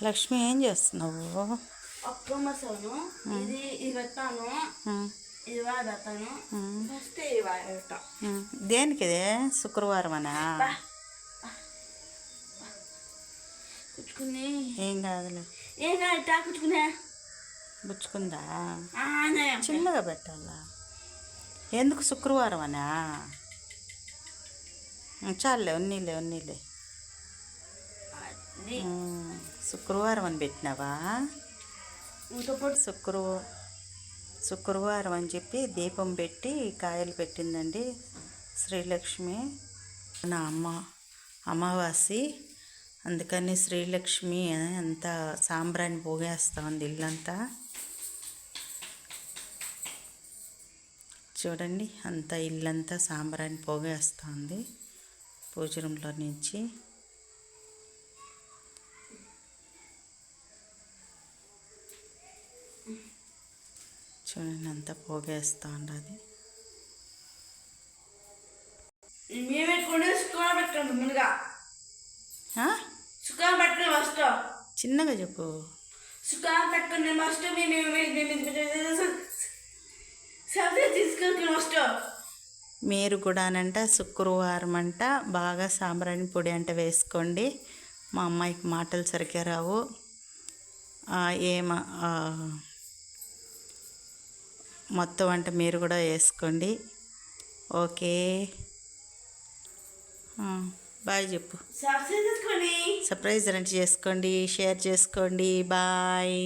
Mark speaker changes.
Speaker 1: లక్ష్మి ఏం చేస్తున్నావు?
Speaker 2: అప్పమసాను ఇది పెట్టాను, ఇది వాడతాను. ఫస్ట్ ఇది వాడతా.
Speaker 1: దేనికి ఇది? శుక్రవారం అనా?
Speaker 2: కుచ్చుకుని
Speaker 1: ఏం కాదులే.
Speaker 2: ఏం కాదు కుచ్చుకునే.
Speaker 1: బుచ్చుకుందా? చిన్నగా పెట్టాలా? ఎందుకు శుక్రవారం అనా? చాలులే, ఉన్నీలే. శుక్రవారం అని పెట్టినావా? శుక్రవారం అని చెప్పి దీపం పెట్టి కాయలు పెట్టిందండి శ్రీలక్ష్మి. నా అమావాస్య, అందుకని శ్రీలక్ష్మి అంతా సాంబ్రాణి పోగేస్తూ ఉంది ఇల్లంతా. చూడండి, అంతా ఇల్లంతా సాంబ్రాణి పోగేస్తుంది పూజ రూమ్లో నుంచి. చూడండి, అంతా పోగేస్తూ ఉండదు. చిన్నగా చెప్పు. మీరు కూడానంట శుక్రవారం అంట బాగా సాంబ్రాణి పొడి అంట వేసుకోండి. మా అమ్మాయికి మాటలు సరిగ్గా రావు. మొత్తం అంటే మీరు కూడా వేసుకోండి. ఓకే, బాయ్ చెప్పు. సర్ప్రైజ్ అంటే చేసుకోండి, షేర్ చేసుకోండి. బాయ్.